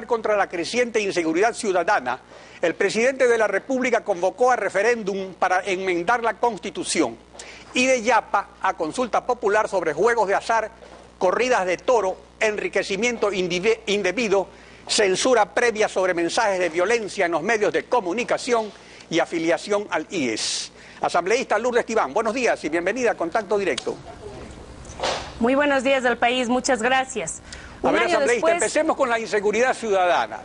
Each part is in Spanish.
Contra la creciente inseguridad ciudadana, el presidente de la República convocó a referéndum para enmendar la Constitución y de Yapa a consulta popular sobre juegos de azar, corridas de toro, enriquecimiento indebido, censura previa sobre mensajes de violencia en los medios de comunicación y afiliación al IES. Asambleísta Lourdes Tibán, buenos días y bienvenida a Contacto Directo. Muy buenos días del país, muchas gracias. A ver, asambleísta, empecemos con la inseguridad ciudadana.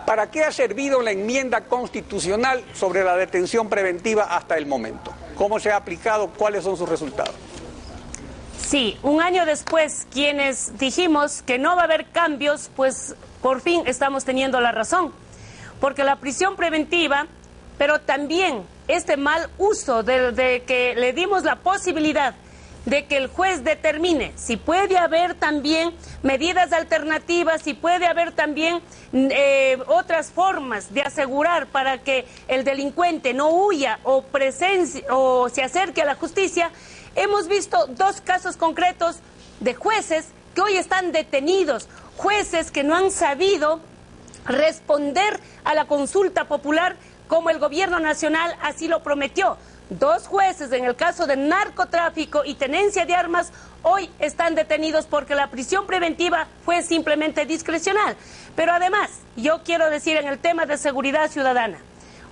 ¿Para qué ha servido la enmienda constitucional sobre la detención preventiva hasta el momento? ¿Cómo se ha aplicado? ¿Cuáles son sus resultados? Sí, un año después, quienes dijimos que no va a haber cambios, pues por fin estamos teniendo la razón. Porque la prisión preventiva, pero también este mal uso de que le dimos la posibilidad de que el juez determine si puede haber también medidas alternativas, si puede haber también otras formas de asegurar para que el delincuente no huya o se acerque a la justicia. Hemos visto dos casos concretos de jueces que hoy están detenidos, jueces que no han sabido responder a la consulta popular como el gobierno nacional así lo prometió. Dos jueces en el caso de narcotráfico y tenencia de armas hoy están detenidos porque la prisión preventiva fue simplemente discrecional. Pero además, yo quiero decir en el tema de seguridad ciudadana,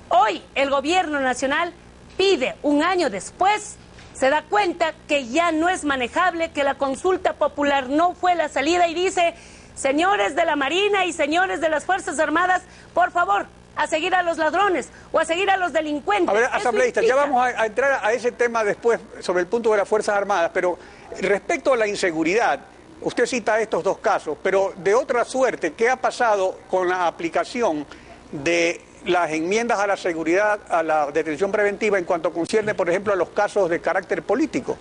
hoy el gobierno nacional pide un año después, se da cuenta que ya no es manejable, que la consulta popular no fue la salida y dice, señores de la Marina y señores de las Fuerzas Armadas, por favor, a seguir a los ladrones o a seguir a los delincuentes. A ver, asambleísta, ya vamos a entrar a ese tema después sobre el punto de las Fuerzas Armadas, pero respecto a la inseguridad, usted cita estos dos casos, pero de otra suerte, ¿qué ha pasado con la aplicación de las enmiendas a la seguridad, a la detención preventiva en cuanto concierne, por ejemplo, a los casos de carácter político?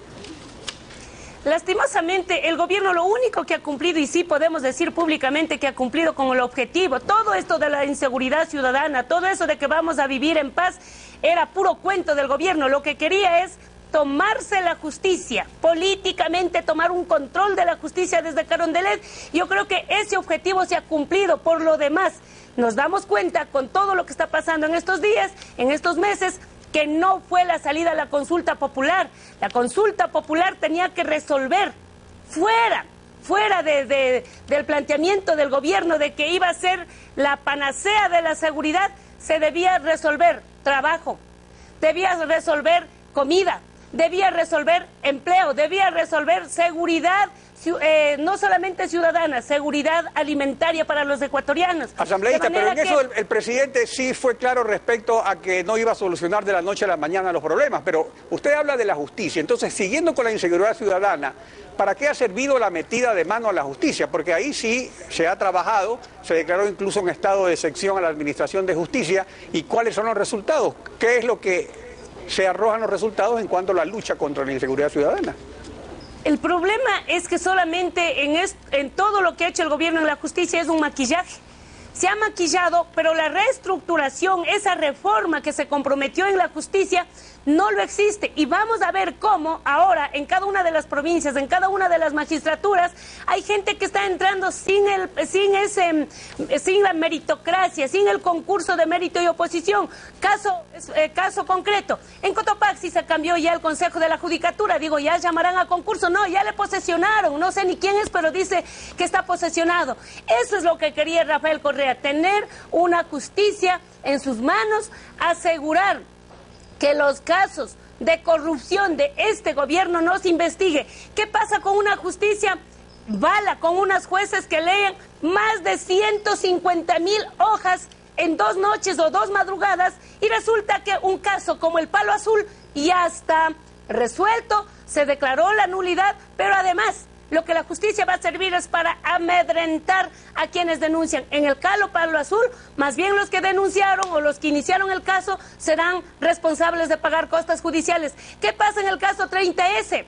Lastimosamente, el gobierno lo único que ha cumplido, y sí podemos decir públicamente que ha cumplido con el objetivo, todo esto de la inseguridad ciudadana, todo eso de que vamos a vivir en paz, era puro cuento del gobierno. Lo que quería es tomarse la justicia, políticamente tomar un control de la justicia desde Carondelet. Yo creo que ese objetivo se ha cumplido. Por lo demás, nos damos cuenta con todo lo que está pasando en estos días, en estos meses, que no fue la salida a la consulta popular. La consulta popular tenía que resolver fuera del planteamiento del gobierno de que iba a ser la panacea de la seguridad. Se debía resolver trabajo, debía resolver comida, debía resolver empleo, debía resolver seguridad, no solamente ciudadana, seguridad alimentaria para los ecuatorianos. Asambleísta, pero en eso el presidente sí fue claro respecto a que no iba a solucionar de la noche a la mañana los problemas, pero usted habla de la justicia. Entonces, siguiendo con la inseguridad ciudadana, ¿para qué ha servido la metida de mano a la justicia? Porque ahí sí se ha trabajado, se declaró incluso un estado de excepción a la administración de justicia. ¿Y cuáles son los resultados? ¿Qué es lo que se arrojan los resultados en cuanto a la lucha contra la inseguridad ciudadana? El problema es que solamente en todo lo que ha hecho el gobierno en la justicia es un maquillaje. Se ha maquillado, pero la reestructuración, esa reforma que se comprometió en la justicia, no lo existe. Y vamos a ver cómo ahora en cada una de las provincias, en cada una de las magistraturas, hay gente que está entrando sin la meritocracia, sin el concurso de mérito y oposición. Caso concreto, en Cotopaxi se cambió ya el Consejo de la Judicatura. Digo, ya llamarán a concurso. No, ya le posesionaron. No sé ni quién es, pero dice que está posesionado. Eso es lo que quería Rafael Correa, tener una justicia en sus manos, asegurar que los casos de corrupción de este gobierno no se investigue. ¿Qué pasa con una justicia bala, con unas jueces que leen más de 150,000 hojas en 2 noches o 2 madrugadas y resulta que un caso como el Palo Azul ya está resuelto, se declaró la nulidad, pero además lo que la justicia va a servir es para amedrentar a quienes denuncian. En el caso Palo Azul, más bien los que denunciaron o los que iniciaron el caso serán responsables de pagar costas judiciales. ¿Qué pasa en el caso 30S?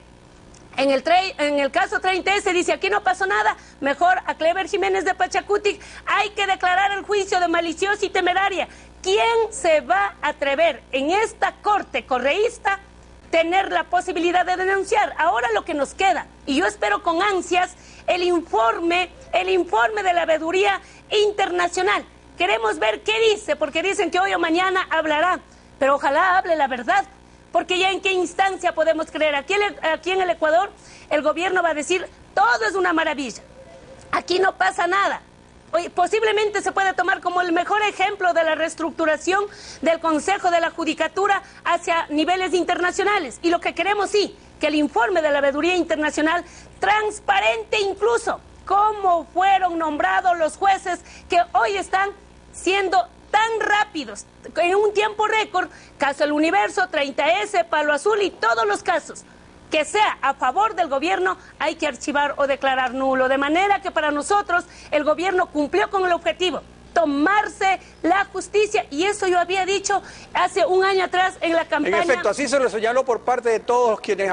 En el caso 30S dice, aquí no pasó nada, mejor a Clever Jiménez de Pachacutic hay que declarar el juicio de maliciosa y temeraria. ¿Quién se va a atrever en esta corte correísta tener la posibilidad de denunciar. Ahora lo que nos queda, y yo espero con ansias, el informe de la Veeduría Internacional. Queremos ver qué dice, porque dicen que hoy o mañana hablará, pero ojalá hable la verdad, porque ya en qué instancia podemos creer. Aquí en el Ecuador el gobierno va a decir, todo es una maravilla, aquí no pasa nada. Hoy, posiblemente se puede tomar como el mejor ejemplo de la reestructuración del Consejo de la Judicatura hacia niveles internacionales. Y lo que queremos, sí, que el informe de la Veeduría Internacional transparente incluso cómo fueron nombrados los jueces que hoy están siendo tan rápidos, en un tiempo récord, caso El Universo, 30S, Palo Azul y todos los casos. Que sea a favor del gobierno, hay que archivar o declarar nulo. De manera que para nosotros el gobierno cumplió con el objetivo, tomarse la justicia, y eso yo había dicho hace un año atrás en la campaña. En efecto, así se lo señaló por parte de todos quienes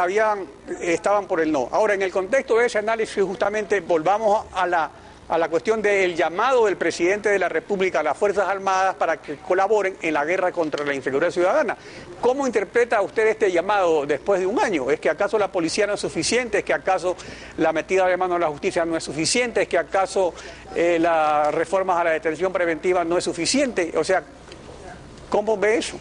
estaban por el no. Ahora, en el contexto de ese análisis, justamente volvamos a la cuestión del llamado del presidente de la República a las Fuerzas Armadas para que colaboren en la guerra contra la inseguridad ciudadana. ¿Cómo interpreta usted este llamado después de un año? ¿Es que acaso la policía no es suficiente? ¿Es que acaso la metida de mano a la justicia no es suficiente? ¿Es que acaso las reformas a la detención preventiva no es suficiente? O sea, ¿cómo ve eso?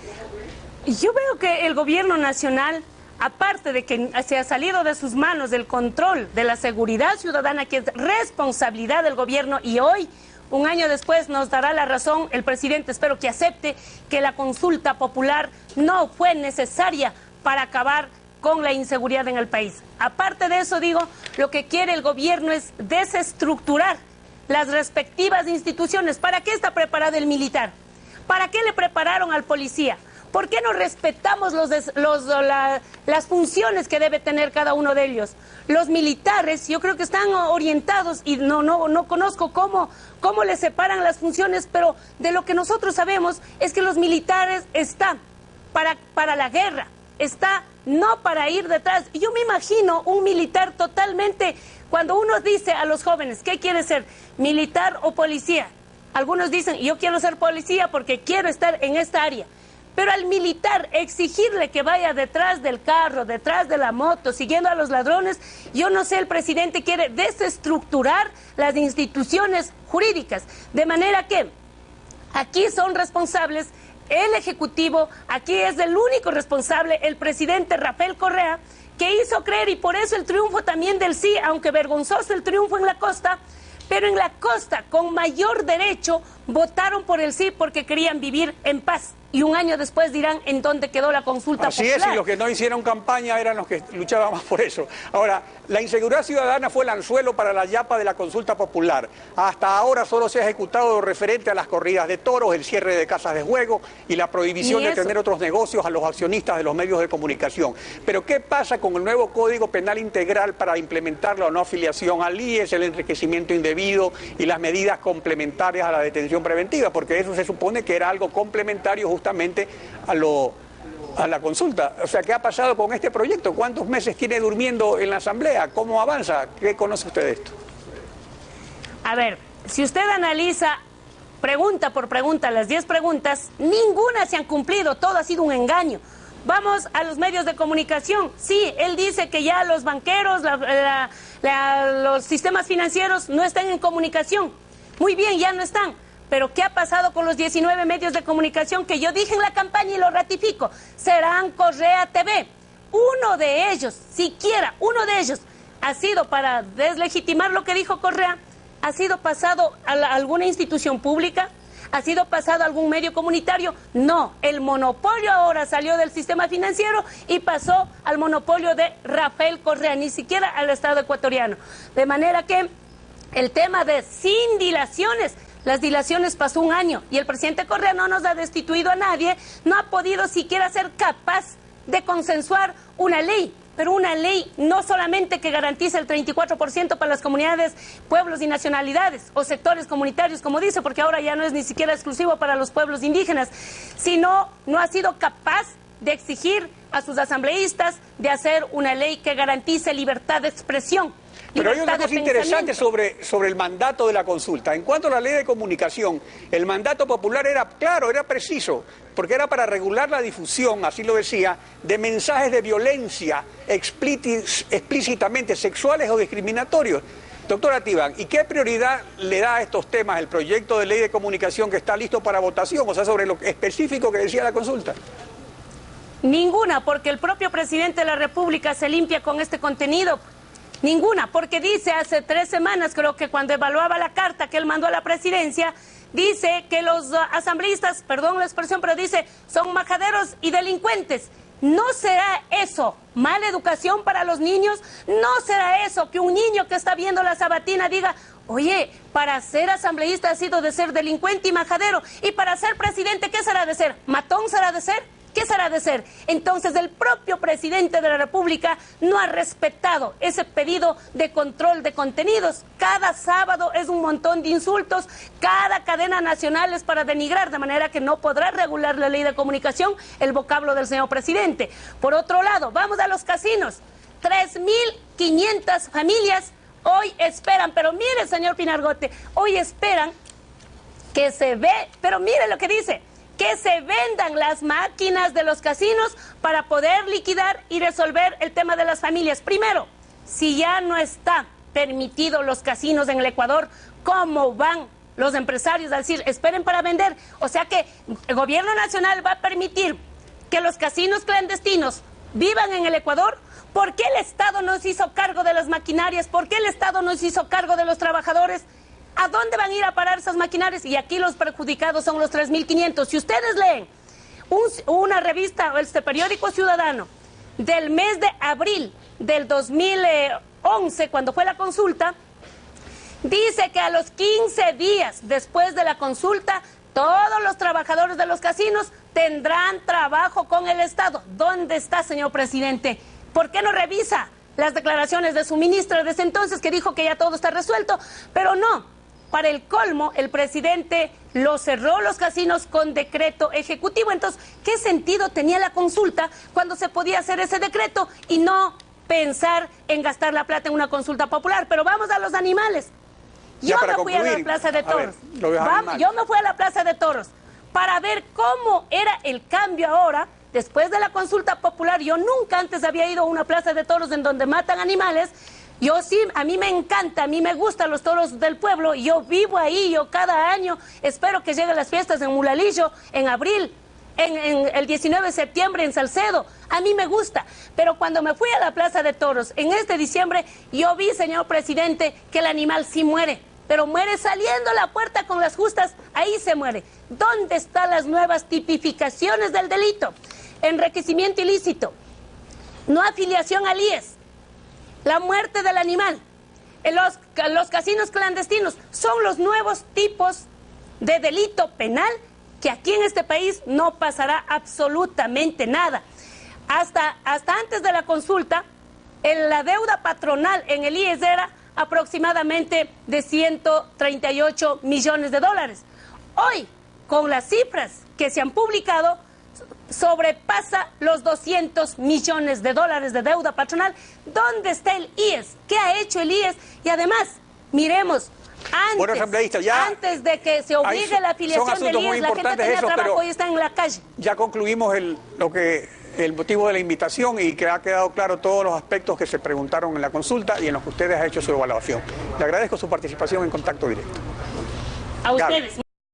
Yo veo que el gobierno nacional, aparte de que se ha salido de sus manos el control de la seguridad ciudadana, que es responsabilidad del gobierno, y hoy, un año después, nos dará la razón el presidente, espero que acepte que la consulta popular no fue necesaria para acabar con la inseguridad en el país. Aparte de eso, digo, lo que quiere el gobierno es desestructurar las respectivas instituciones. ¿Para qué está preparado el militar? ¿Para qué le prepararon al policía? ¿Por qué no respetamos las funciones que debe tener cada uno de ellos? Los militares, yo creo que están orientados, y no conozco cómo les separan las funciones, pero de lo que nosotros sabemos es que los militares están para la guerra, está no para ir detrás. Y yo me imagino un militar totalmente, cuando uno dice a los jóvenes, ¿qué quiere ser? ¿Militar o policía? Algunos dicen, yo quiero ser policía porque quiero estar en esta área. Pero al militar exigirle que vaya detrás del carro, detrás de la moto, siguiendo a los ladrones, yo no sé, el presidente quiere desestructurar las instituciones jurídicas. De manera que aquí son responsables el Ejecutivo, aquí es el único responsable, el presidente Rafael Correa, que hizo creer, y por eso el triunfo también del sí, aunque vergonzoso el triunfo en la costa, pero en la costa, con mayor derecho, votaron por el sí porque querían vivir en paz. Y un año después dirán en dónde quedó la consulta popular. Así es, y los que no hicieron campaña eran los que luchaban más por eso. Ahora, la inseguridad ciudadana fue el anzuelo para la yapa de la consulta popular. Hasta ahora solo se ha ejecutado lo referente a las corridas de toros, el cierre de casas de juego y la prohibición de tener otros negocios a los accionistas de los medios de comunicación. Pero ¿qué pasa con el nuevo Código Penal Integral para implementar la no afiliación al IES, el enriquecimiento indebido y las medidas complementarias a la detención preventiva? Porque eso se supone que era algo complementario justamente a la consulta. O sea, ¿qué ha pasado con este proyecto? ¿Cuántos meses tiene durmiendo en la Asamblea? ¿Cómo avanza? ¿Qué conoce usted de esto? A ver, si usted analiza pregunta por pregunta, las 10 preguntas, ninguna se han cumplido, todo ha sido un engaño. Vamos a los medios de comunicación. Sí, él dice que ya los banqueros, los sistemas financieros no están en comunicación. Muy bien, ya no están. Pero ¿qué ha pasado con los 19 medios de comunicación que yo dije en la campaña y lo ratifico? Serán Correa TV. Uno de ellos, siquiera uno de ellos, ha sido para deslegitimar lo que dijo Correa, ha sido pasado a alguna institución pública, ha sido pasado a algún medio comunitario. No, el monopolio ahora salió del sistema financiero y pasó al monopolio de Rafael Correa, ni siquiera al Estado ecuatoriano. De manera que el tema de sin dilaciones, las dilaciones pasó un año y el presidente Correa no nos ha destituido a nadie, no ha podido siquiera ser capaz de consensuar una ley, pero una ley no solamente que garantice el 34% para las comunidades, pueblos y nacionalidades o sectores comunitarios, como dice, porque ahora ya no es ni siquiera exclusivo para los pueblos indígenas, sino no ha sido capaz de exigir a sus asambleístas de hacer una ley que garantice libertad de expresión. Pero hay una libertad cosa de interesante pensamiento. sobre el mandato de la consulta. En cuanto a la ley de comunicación, el mandato popular era claro, era preciso, porque era para regular la difusión, así lo decía, de mensajes de violencia explícitamente sexuales o discriminatorios. Doctora Tibán, ¿y qué prioridad le da a estos temas el proyecto de ley de comunicación que está listo para votación? O sea, sobre lo específico que decía la consulta. Ninguna, porque el propio presidente de la República se limpia con este contenido. Ninguna, porque dice hace 3 semanas, creo que cuando evaluaba la carta que él mandó a la presidencia, dice que los asambleístas, perdón la expresión, pero dice, son majaderos y delincuentes. ¿No será eso mala educación para los niños? ¿No será eso que un niño que está viendo la sabatina diga, oye, para ser asambleísta ha sido de ser delincuente y majadero, y para ser presidente, ¿qué será de ser? ¿Matón será de ser? ¿Qué será de ser? Entonces el propio presidente de la República no ha respetado ese pedido de control de contenidos. Cada sábado es un montón de insultos, cada cadena nacional es para denigrar, de manera que no podrá regular la ley de comunicación el vocablo del señor presidente. Por otro lado, vamos a los casinos. 3.500 familias hoy esperan, pero mire, señor Pinargote, hoy esperan que se ve, pero mire lo que dice, que se vendan las máquinas de los casinos para poder liquidar y resolver el tema de las familias. Primero, si ya no está permitido los casinos en el Ecuador, ¿cómo van los empresarios a decir, esperen para vender? O sea que el gobierno nacional va a permitir que los casinos clandestinos vivan en el Ecuador. ¿Por qué el Estado no se hizo cargo de las maquinarias? ¿Por qué el Estado no se hizo cargo de los trabajadores? ¿A dónde van a ir a parar esas maquinarias? Y aquí los perjudicados son los 3.500. Si ustedes leen una revista, este periódico Ciudadano, del mes de abril del 2011, cuando fue la consulta, dice que a los 15 días después de la consulta, todos los trabajadores de los casinos tendrán trabajo con el Estado. ¿Dónde está, señor presidente? ¿Por qué no revisa las declaraciones de su ministra desde entonces, que dijo que ya todo está resuelto? Pero no. Para el colmo, el presidente lo cerró los casinos con decreto ejecutivo. Entonces, ¿qué sentido tenía la consulta cuando se podía hacer ese decreto y no pensar en gastar la plata en una consulta popular? Pero vamos a los animales. Yo me fui a la Plaza de Toros. Yo me fui a la Plaza de Toros para ver cómo era el cambio ahora, después de la consulta popular. Yo nunca antes había ido a una Plaza de Toros en donde matan animales. Yo sí, a mí me encanta, a mí me gustan los toros del pueblo, yo vivo ahí, yo cada año espero que lleguen las fiestas en Mulalillo, en abril, en el 19 de septiembre en Salcedo, a mí me gusta, pero cuando me fui a la Plaza de Toros en este diciembre, yo vi, señor presidente, que el animal sí muere, pero muere saliendo a la puerta con las justas, ahí se muere. ¿Dónde están las nuevas tipificaciones del delito? Enriquecimiento ilícito, no afiliación al IES, la muerte del animal, los casinos clandestinos, son los nuevos tipos de delito penal que aquí en este país no pasará absolutamente nada. Hasta antes de la consulta, la deuda patronal en el IES era aproximadamente de 138 millones de dólares. Hoy, con las cifras que se han publicado, sobrepasa los 200 millones de dólares de deuda patronal. ¿Dónde está el IES? ¿Qué ha hecho el IES? Y además, miremos, antes de que se obligue la afiliación del IES, la gente tenía trabajo y está en la calle. Ya concluimos el motivo de la invitación y que ha quedado claro todos los aspectos que se preguntaron en la consulta y en los que ustedes han hecho su evaluación. Le agradezco su participación en Contacto Directo. A ustedes.